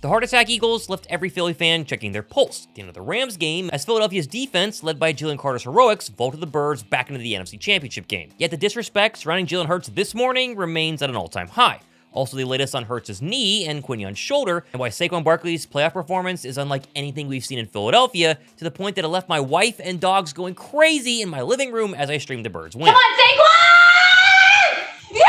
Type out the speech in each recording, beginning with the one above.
The heart attack Eagles left every Philly fan checking their pulse at the end of the Rams game, as Philadelphia's defense, led by Jalen Carter's heroics, vaulted the Birds back into the NFC Championship game. Yet the disrespect surrounding Jalen Hurts this morning remains at an all-time high. Also, the latest on Hurts' knee and Quinyon's shoulder, and why Saquon Barkley's playoff performance is unlike anything we've seen in Philadelphia, to the point that it left my wife and dogs going crazy in my living room as I streamed the Birds win. Come on, Saquon! Yeah!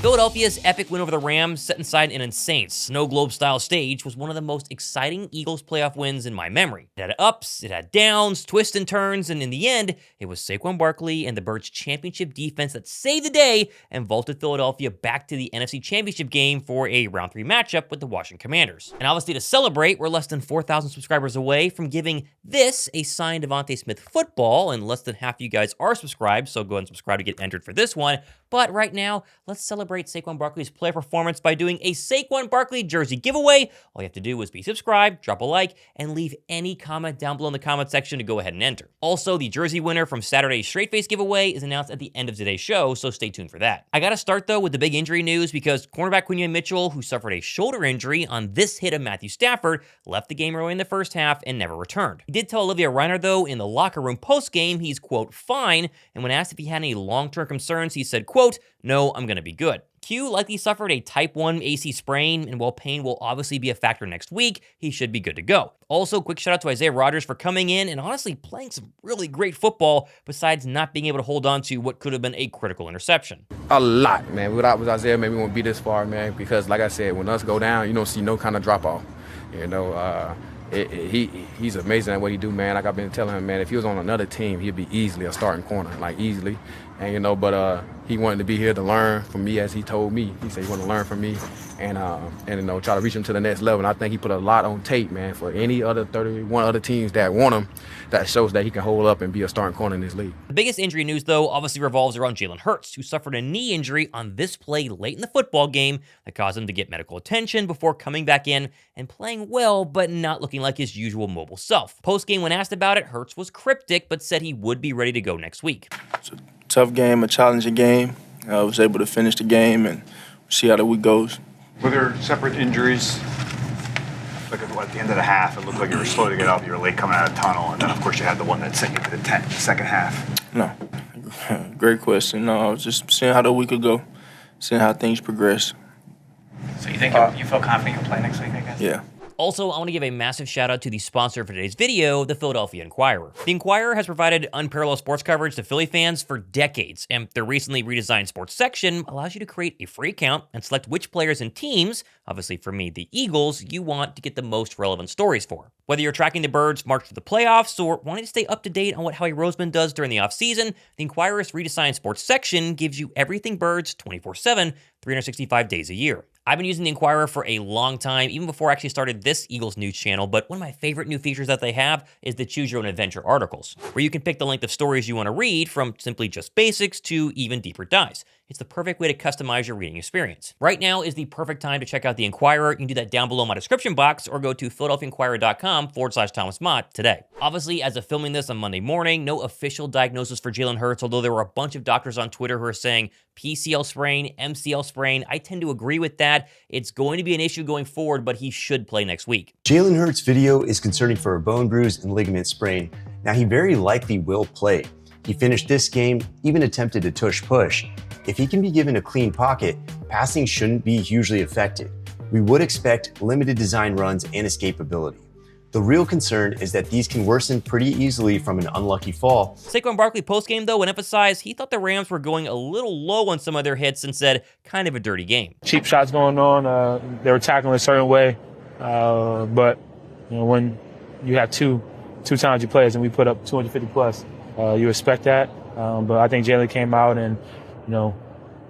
Philadelphia's epic win over the Rams, set inside an insane snow globe-style stage, was one of the most exciting Eagles playoff wins in my memory. It had ups, it had downs, twists and turns, and in the end, it was Saquon Barkley and the Birds' championship defense that saved the day and vaulted Philadelphia back to the NFC Championship game for a round 3 matchup with the Washington Commanders. And obviously to celebrate, we're less than 4,000 subscribers away from giving this a signed DeVonta Smith football, and less than half of you guys are subscribed, so go ahead and subscribe to get entered for this one. But right now, let's celebrate Saquon Barkley's player performance by doing a Saquon Barkley jersey giveaway. All you have to do is be subscribed, drop a like, and leave any comment down below in the comment section to go ahead and enter. Also, the jersey winner from Saturday's Straight Face giveaway is announced at the end of today's show, so stay tuned for that. I gotta start though with the big injury news, because cornerback Quinyon Mitchell, who suffered a shoulder injury on this hit of Matthew Stafford, left the game early in the first half and never returned. He did tell Olivia Reiner though in the locker room post-game he's, quote, fine, and when asked if he had any long-term concerns, he said, quote, no, I'm gonna be good. Q likely suffered a type 1 AC sprain, and while pain will obviously be a factor next week, he should be good to go. Also, quick shout out to Isaiah Rodgers for coming in and honestly playing some really great football, besides not being able to hold on to what could have been a critical interception. A lot, man. Without Isaiah, maybe we won't be this far, man, because like I said, when us go down, you don't see no kind of drop off. You know, he's amazing at what he do, man. Like I've been telling him, man, if he was on another team, he'd be easily a starting corner, like easily. And, you know, but he wanted to be here to learn from me, as he told me. He said he wanted to learn from me and you know, try to reach him to the next level. And I think he put a lot on tape, man, for any other 31 other teams that want him. That shows that he can hold up and be a starting corner in this league. The biggest injury news, though, obviously revolves around Jalen Hurts, who suffered a knee injury on this play late in the football game that caused him to get medical attention before coming back in and playing well, but not looking like his usual mobile self. Post-game, when asked about it, Hurts was cryptic, but said he would be ready to go next week. It's a tough game, a challenging game. I was able to finish the game and see how the week goes. Were there separate injuries? Like at the end of the half, it looked like you were slow to get up, you were late coming out of the tunnel, and then of course you had the one that sent you to the tent in the second half. No, great question. No, I was just seeing how the week would go, seeing how things progress. So you think you feel confident you'll play next week, I guess? Yeah. Also, I want to give a massive shout out to the sponsor for today's video, the Philadelphia Inquirer. The Inquirer has provided unparalleled sports coverage to Philly fans for decades, and their recently redesigned sports section allows you to create a free account and select which players and teams, obviously for me, the Eagles, you want to get the most relevant stories for. Whether you're tracking the Birds' march to the playoffs or wanting to stay up to date on what Howie Roseman does during the offseason, the Inquirer's redesigned sports section gives you everything Birds 24/7, 365 days a year. I've been using the Inquirer for a long time, even before I actually started this Eagles news channel, but one of my favorite new features that they have is the Choose Your Own Adventure articles, where you can pick the length of stories you want to read, from simply just basics to even deeper dives. It's the perfect way to customize your reading experience. Right now is the perfect time to check out the Inquirer. You can do that down below in my description box, or go to philadelphiainquirer.com/Thomas Mott today. Obviously, as of filming this on Monday morning, no official diagnosis for Jalen Hurts, although there were a bunch of doctors on Twitter who are saying PCL sprain, MCL sprain. I tend to agree with that. It's going to be an issue going forward, but he should play next week. Jalen Hurts' video is concerning for a bone bruise and ligament sprain. Now, he very likely will play. He finished this game, even attempted a tush-push. If he can be given a clean pocket, passing shouldn't be hugely affected. We would expect limited design runs and escapability. The real concern is that these can worsen pretty easily from an unlucky fall. Saquon Barkley postgame, though, would emphasize he thought the Rams were going a little low on some of their hits and said, kind of a dirty game. Cheap shots going on. They were tackling a certain way. But you know, when you have two talented players and we put up 250 plus, you expect that. But I think Jalen came out and, you know,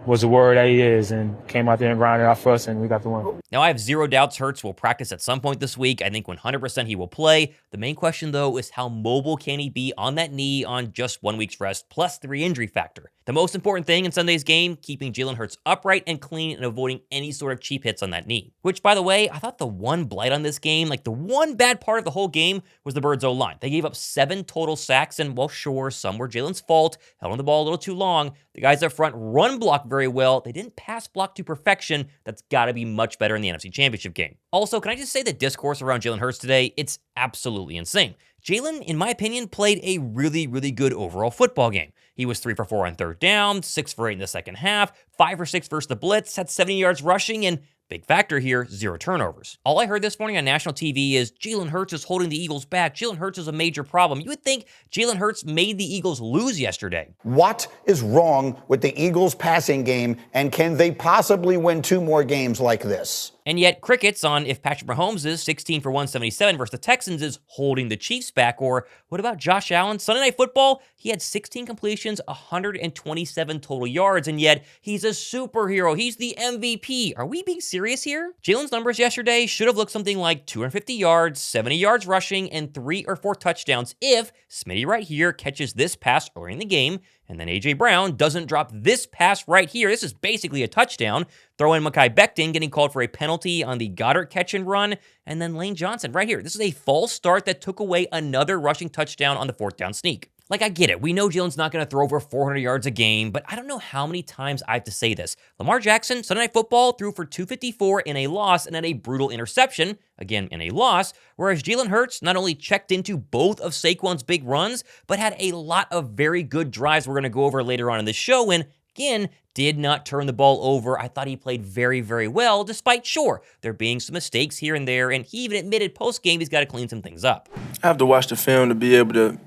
was the word that he is, and came out there and grinded out for us, and we got the win. Now, I have zero doubts Hurts will practice at some point this week. I think 100% he will play. The main question, though, is how mobile can he be on that knee on just 1 week's rest, plus the re-injury factor. The most important thing in Sunday's game, keeping Jalen Hurts upright and clean and avoiding any sort of cheap hits on that knee. Which, by the way, I thought the one blight on this game, like the one bad part of the whole game, was the Birds' O-line. They gave up 7 total sacks, and well, sure, some were Jalen's fault, held on the ball a little too long. The guys up front run block very well. They didn't pass block to perfection. That's got to be much better in the NFC Championship game. Also, can I just say the discourse around Jalen Hurts today, it's absolutely insane. Jalen, in my opinion, played a really, really good overall football game. He was 3 for 4 on third down, 6 for 8 in the second half, 5 for 6 versus the blitz, had 70 yards rushing, and big factor here, 0 turnovers. All I heard this morning on national TV is Jalen Hurts is holding the Eagles back. Jalen Hurts is a major problem. You would think Jalen Hurts made the Eagles lose yesterday. What is wrong with the Eagles' passing game, and can they possibly win 2 more games like this? And yet, crickets on if Patrick Mahomes is 16 for 177 versus the Texans is holding the Chiefs back. Or what about Josh Allen? Sunday Night Football, he had 16 completions, 127 total yards, and yet he's a superhero. He's the MVP. Are we being serious here? Jalen's numbers yesterday should have looked something like 250 yards, 70 yards rushing, and 3 or 4 touchdowns if Smitty right here catches this pass early in the game, and then A.J. Brown doesn't drop this pass right here. This is basically a touchdown. Throw in Mekhi Becton getting called for a penalty on the Goddard catch and run, and then Lane Johnson right here. This is a false start that took away another rushing touchdown on the 4th down sneak. Like, I get it. We know Jalen's not going to throw over 400 yards a game, but I don't know how many times I have to say this. Lamar Jackson, Sunday Night Football, threw for 254 in a loss and had a brutal interception, again in a loss, whereas Jalen Hurts not only checked into both of Saquon's big runs, but had a lot of very good drives we're going to go over later on in the show, and again, did not turn the ball over. I thought he played very, very well, despite, sure, there being some mistakes here and there, and he even admitted post-game he's got to clean some things up. I have to watch the film to be able to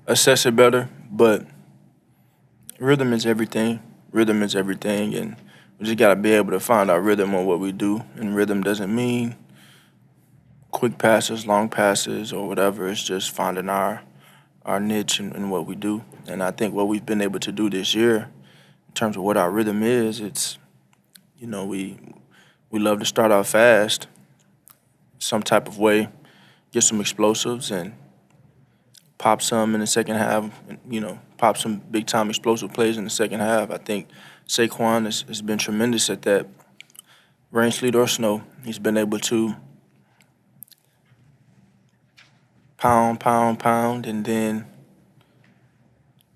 assess it better, but rhythm is everything. Rhythm is everything, and we just got to be able to find our rhythm on what we do, and rhythm doesn't mean quick passes, long passes, or whatever. It's just finding our niche in what we do, and I think what we've been able to do this year in terms of what our rhythm is, it's, you know, we love to start out fast, some type of way, get some explosives, and pop some in the second half, you know, pop some big-time explosive plays in the second half. I think Saquon has been tremendous at that. Rain, sleet, or snow, he's been able to pound, and then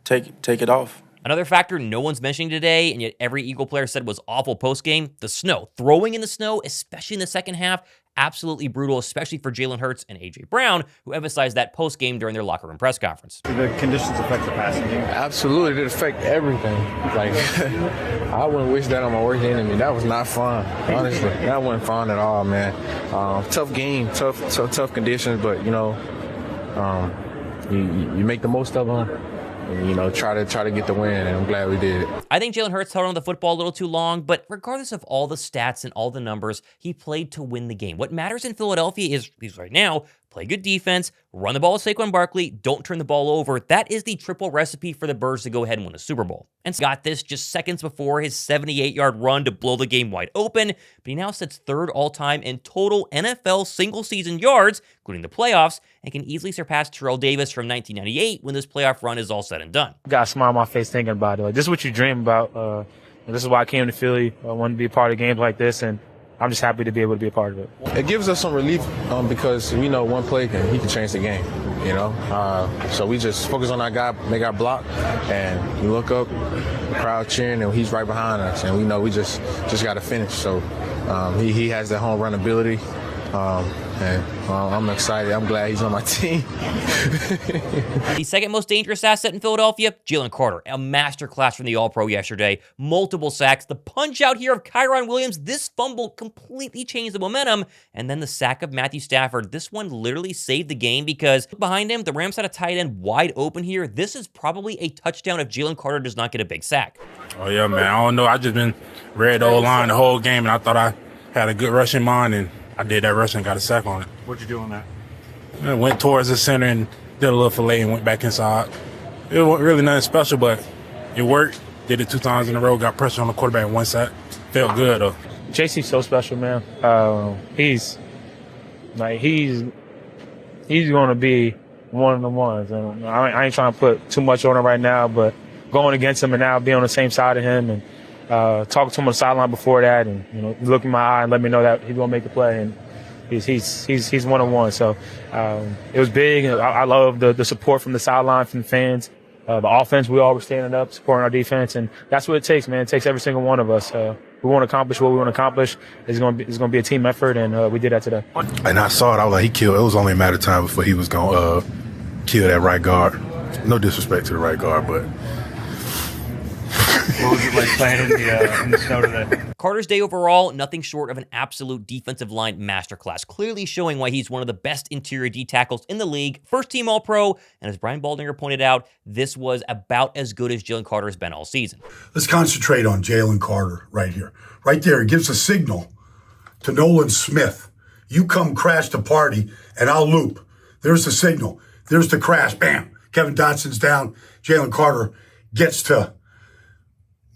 take it off. Another factor no one's mentioning today, and yet every Eagle player said was awful post-game, the snow. Throwing in the snow, especially in the second half, absolutely brutal, especially for Jalen Hurts and A.J. Brown, who emphasized that post-game during their locker room press conference. Did the conditions affect the passing game? Absolutely, it affect everything. Like, I wouldn't wish that on my worst enemy. That was not fun, honestly. That wasn't fun at all, man. Tough game, tough conditions, but, you know, you make the most of them. And, you know, try to get the win, and I'm glad we did it. I think Jalen Hurts held on the football a little too long, but regardless of all the stats and all the numbers, he played to win the game. What matters in Philadelphia is right now, play good defense, run the ball with Saquon Barkley, don't turn the ball over. That is the triple recipe for the Birds to go ahead and win a Super Bowl. And got this just seconds before his 78-yard run to blow the game wide open, but he now sits 3rd all-time in total NFL single-season yards, including the playoffs, and can easily surpass Terrell Davis from 1998 when this playoff run is all said and done. Got a smile on my face thinking about it. Like, this is what you dream about. This is why I came to Philly. I wanted to be a part of games like this, and I'm just happy to be able to be a part of it. It gives us some relief because we know one play he can change the game, you know. So we just focus on our guy, make our block, and we look up, the crowd cheering, and he's right behind us, and we know we just got to finish. So he has that home run ability. And I'm excited. I'm glad he's on my team. The second most dangerous asset in Philadelphia, Jalen Carter, a masterclass from the All-Pro yesterday. Multiple sacks. The punch out here of Kyron Williams. This fumble completely changed the momentum. And then the sack of Matthew Stafford. This one literally saved the game because behind him, the Rams had a tight end wide open here. This is probably a touchdown if Jalen Carter does not get a big sack. Oh, yeah, man. I don't know. I just been read the O-line the whole game, and I thought I had a good rush in mind, and I did that rush and got a sack on it. What'd you do on that? I went towards the center and did a little fillet and went back inside. It wasn't really nothing special, but it worked. Did it 2 times in a row, got pressure on the quarterback in 1 sack. Felt good, though. JC's so special, man. He's going to be one of the ones. And I ain't trying to put too much on him right now, but going against him and now being on the same side of him and talking to him on the sideline before that, and look in my eye and let me know that he's going to make the play. And he's one of one. So it was big. I love the support from the sideline, from the fans. The offense, we all were standing up, supporting our defense, and that's what it takes, man. It takes every single one of us. We want to accomplish what we want to accomplish. It's going to be a team effort, and we did that today. And I saw it. I was like, he killed. It was only a matter of time before he was going to kill that right guard. No disrespect to the right guard, but. What was it like playing in the snow today? Carter's day overall, nothing short of an absolute defensive line masterclass, clearly showing why he's one of the best interior D tackles in the league, first team All-Pro, and as Brian Baldinger pointed out, this was about as good as Jalen Carter has been all season. Let's concentrate on Jalen Carter right here. Right there, it gives a signal to Nolan Smith. You come crash the party, and I'll loop. There's the signal. There's the crash. Bam. Kevin Dotson's down. Jalen Carter gets to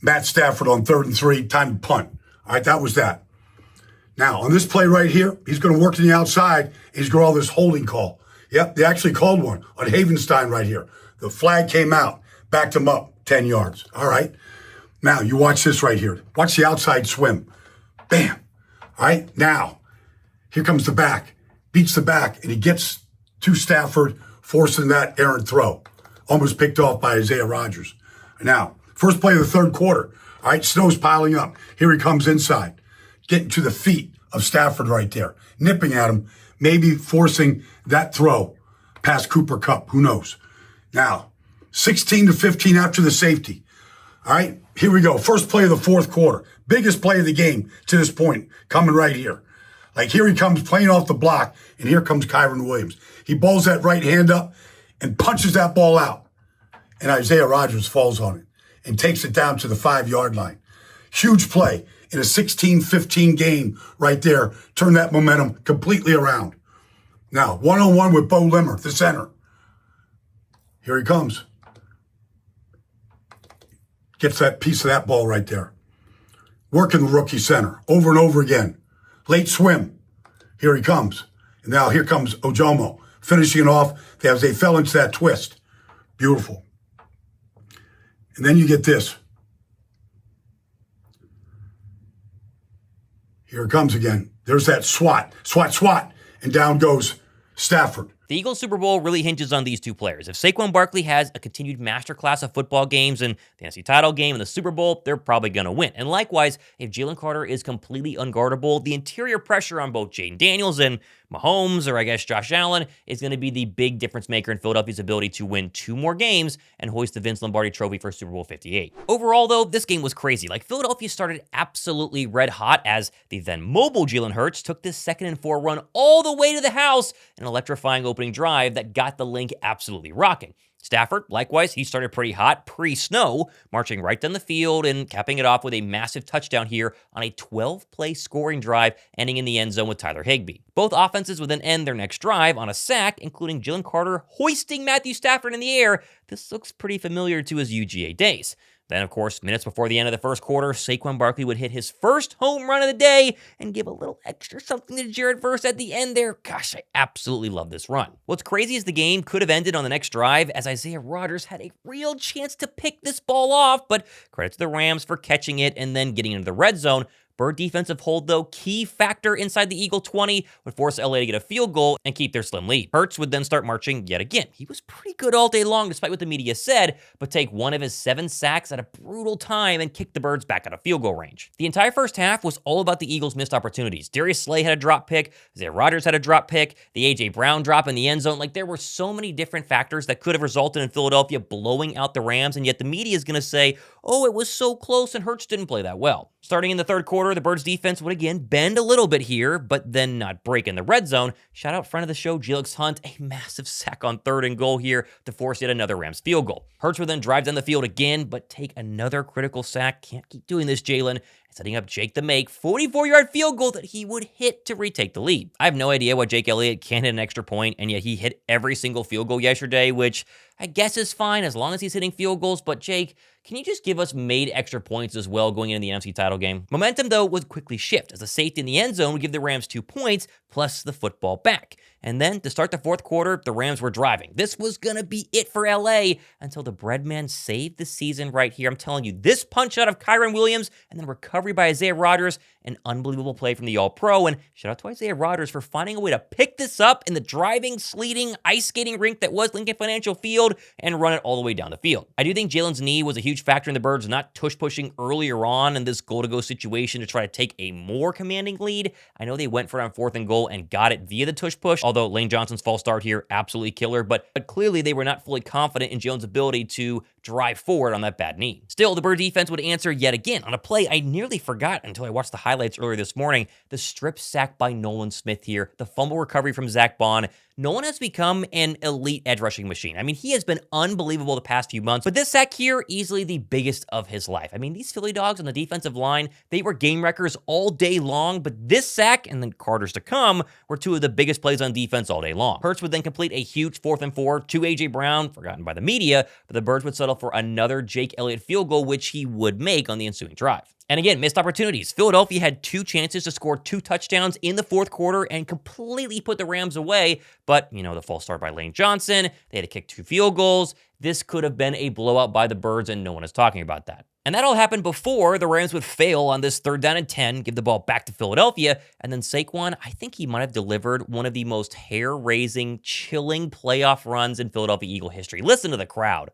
Matt Stafford on 3rd and 3, time to punt. All right, that was that. Now, on this play right here, he's going to work to the outside, and he's going to call this holding call. Yep, they actually called one on Havenstein right here. The flag came out, backed him up 10 yards. All right. Now, you watch this right here. Watch the outside swim. Bam. All right, now, here comes the back. Beats the back, and he gets to Stafford, forcing that errant throw. Almost picked off by Isaiah Rodgers. Now, first play of the third quarter. All right, snow's piling up. Here he comes inside, getting to the feet of Stafford right there, nipping at him, maybe forcing that throw past Cooper Kupp. Who knows? Now, 16-15 after the safety. All right, here we go. First play of the fourth quarter. Biggest play of the game to this point, coming right here. Like here he comes playing off the block, and here comes Kyron Williams. He balls that right hand up and punches that ball out. And Isaiah Rodgers falls on it and takes it down to the 5-yard line. Huge play in a 16-15 game right there. Turn that momentum completely around. Now, one-on-one with Bo Limmer, the center. Here he comes. Gets that piece of that ball right there. Working the rookie center over and over again. Late swim. Here he comes. And now here comes Ojomo, finishing it off as they fell into that twist. Beautiful. And then you get this. Here it comes again. There's that swat. And down goes Stafford. The Eagles Super Bowl really hinges on these two players. If Saquon Barkley has a continued masterclass of football games and the NFC title game and the Super Bowl, they're probably going to win. And likewise, if Jalen Carter is completely unguardable, the interior pressure on both Jaden Daniels and Mahomes, or I guess Josh Allen, is going to be the big difference maker in Philadelphia's ability to win 2 more games and hoist the Vince Lombardi trophy for Super Bowl 58. Overall, though, this game was crazy. Like, Philadelphia started absolutely red hot as the then mobile Jalen Hurts took this 2nd and 4 run all the way to the house, an electrifying opening drive that got the link absolutely rocking. Stafford, likewise, he started pretty hot pre-snow, marching right down the field and capping it off with a massive touchdown here on a 12-play scoring drive, ending in the end zone with Tyler Higbee. Both offenses would then end their next drive on a sack, including Jalen Carter hoisting Matthew Stafford in the air. This looks pretty familiar to his UGA days. Then, of course, minutes before the end of the first quarter, Saquon Barkley would hit his first home run of the day and give a little extra something to Jared Verse at the end there. Gosh, I absolutely love this run. What's crazy is the game could have ended on the next drive as Isaiah Rodgers had a real chance to pick this ball off, but credit to the Rams for catching it and then getting into the red zone. Bird defensive hold, though, key factor inside the Eagle 20, would force LA to get a field goal and keep their slim lead. Hurts would then start marching yet again. He was pretty good all day long, despite what the media said, but take one of his 7 sacks at a brutal time and kick the Birds back out of field goal range. The entire first half was all about the Eagles' missed opportunities. Darius Slay had a drop pick, Isaiah Rodgers had a drop pick, the A.J. Brown drop in the end zone. Like, there were so many different factors that could have resulted in Philadelphia blowing out the Rams, and yet the media is going to say, oh, it was so close and Hurts didn't play that well. Starting in the third quarter, the Birds defense would again bend a little bit here, but then not break in the red zone. Shout out friend of the show, Jelix Hunt, a massive sack on 3rd and goal here to force yet another Rams field goal. Hurts would then drive down the field again, but take another critical sack. Can't keep doing this, Jalen. setting up Jake to make 44-yard field goal that he would hit to retake the lead. I have no idea why Jake Elliott can't hit an extra point, and yet he hit every single field goal yesterday, which I guess is fine as long as he's hitting field goals. But Jake, can you just give us made extra points as well going into the NFC title game? Momentum, though, would quickly shift as a safety in the end zone would give the Rams 2 points plus the football back. And then to start the fourth quarter, the Rams were driving. This was going to be it for LA until the Breadman saved the season right here. I'm telling you, this punch out of Kyron Williams and then recovery by Isaiah Rodgers, an unbelievable play from the All-Pro. And shout out to Isaiah Rodgers for finding a way to pick this up in the driving, sleeting, ice skating rink that was Lincoln Financial Field and run it all the way down the field. I do think Jalen's knee was a huge factor in the Birds not tush-pushing earlier on in this goal-to-go situation to try to take a more commanding lead. I know they went for it on 4th and goal and got it via the tush-push, although Lane Johnson's false start here, absolutely killer, but clearly they were not fully confident in Jalen's ability to drive forward on that bad knee. Still, the Bird defense would answer yet again on a play I nearly forgot until I watched the highlights earlier this morning. The strip sack by Nolan Smith here, the fumble recovery from Zack Baun. Nolan has become an elite edge rushing machine. I mean, he has been unbelievable the past few months, but this sack here, easily the biggest of his life. I mean, these Philly dogs on the defensive line, they were game wreckers all day long, but this sack and then Carter's to come were 2 of the biggest plays on defense all day long. Hurts would then complete a huge 4th and 4 to A.J. Brown, forgotten by the media, but the Birds would settle for another Jake Elliott field goal, which he would make on the ensuing drive. And again, missed opportunities. Philadelphia had 2 chances to score 2 touchdowns in the fourth quarter and completely put the Rams away. But, the false start by Lane Johnson, they had to kick 2 field goals. This could have been a blowout by the Birds, and no one is talking about that. And that all happened before the Rams would fail on this 3rd down and 10, give the ball back to Philadelphia, and then Saquon, I think he might have delivered one of the most hair-raising, chilling playoff runs in Philadelphia Eagle history. Listen to the crowd.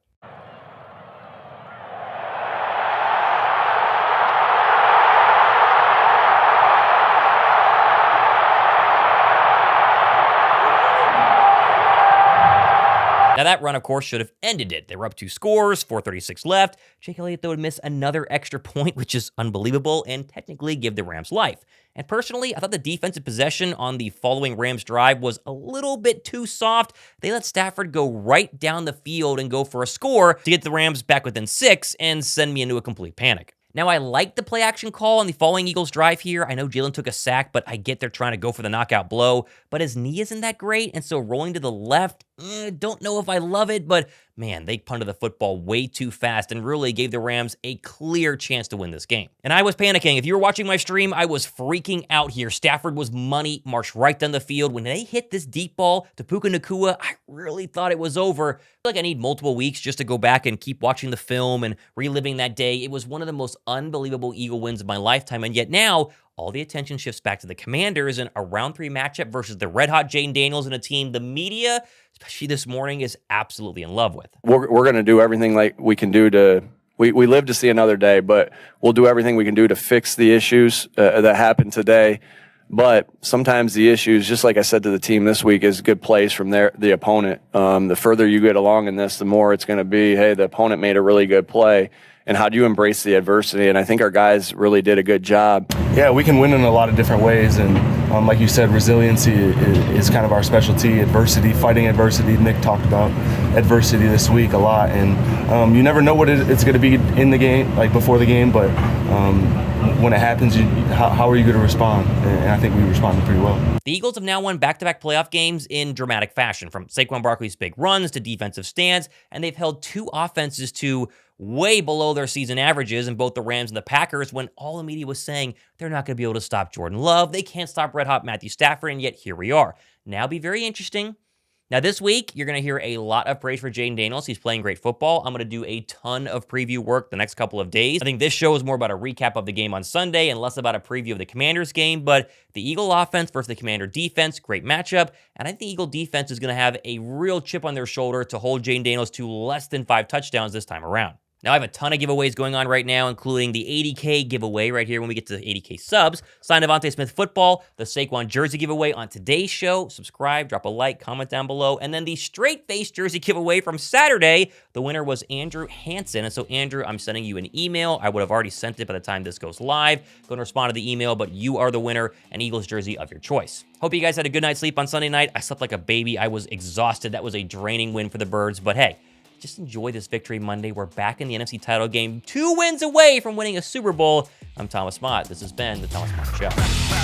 Now that run, of course, should have ended it. They were up 2 scores, 4:36 left. Jake Elliott, though, would miss another extra point, which is unbelievable, and technically give the Rams life. And personally, I thought the defensive possession on the following Rams drive was a little bit too soft. They let Stafford go right down the field and go for a score to get the Rams back within 6 and send me into a complete panic. Now, I like the play action call on the following Eagles drive here. I know Jalen took a sack, but I get they're trying to go for the knockout blow, but his knee isn't that great, and so rolling to the left, don't know if I love it, but man, they punted the football way too fast and really gave the Rams a clear chance to win this game. And I was panicking. If you were watching my stream, I was freaking out here. Stafford was money, marched right down the field. When they hit this deep ball to Puka Nacua, I really thought it was over. I feel like I need multiple weeks just to go back and keep watching the film and reliving that day. It was one of the most unbelievable Eagle wins of my lifetime, and yet now, all the attention shifts back to the Commanders and a round 3 matchup versus the red-hot Jane Daniels and a team the media, especially this morning, is absolutely in love with. We're going to do everything like we can do to we live to see another day, but we'll do everything we can do to fix the issues that happened today. But sometimes the issues, just like I said to the team this week, is good plays from the opponent. The further you get along in this, the more it's going to be, hey, the opponent made a really good play. And how do you embrace the adversity? And I think our guys really did a good job. Yeah, we can win in a lot of different ways. And like you said, resiliency is kind of our specialty. Adversity, fighting adversity. Nick talked about adversity this week a lot. And you never know what it's going to be in the game, like before the game. But when it happens, how are you going to respond? And I think we responded pretty well. The Eagles have now won back-to-back playoff games in dramatic fashion, from Saquon Barkley's big runs to defensive stands, and they've held 2 offenses to way below their season averages in both the Rams and the Packers, when all the media was saying they're not going to be able to stop Jordan Love, they can't stop red-hot Matthew Stafford, and yet here we are. Now be very interesting. Now this week, you're going to hear a lot of praise for Jane Daniels. He's playing great football. I'm going to do a ton of preview work the next couple of days. I think this show is more about a recap of the game on Sunday and less about a preview of the Commanders game, but the Eagle offense versus the Commander defense, great matchup, and I think the Eagle defense is going to have a real chip on their shoulder to hold Jane Daniels to less than 5 touchdowns this time around. Now, I have a ton of giveaways going on right now, including the 80K giveaway right here when we get to the 80K subs, sign DeVonta Smith football, the Saquon jersey giveaway on today's show. Subscribe, drop a like, comment down below, and then the straight face jersey giveaway from Saturday. The winner was Andrew Hansen, and so Andrew, I'm sending you an email. I would have already sent it by the time this goes live. Going to respond to the email, but you are the winner, an Eagles jersey of your choice. Hope you guys had a good night's sleep on Sunday night. I slept like a baby. I was exhausted. That was a draining win for the Birds, but hey, just enjoy this victory Monday. We're back in the NFC title game, 2 wins away from winning a Super Bowl. I'm Thomas Mott. This has been The Thomas Mott Show.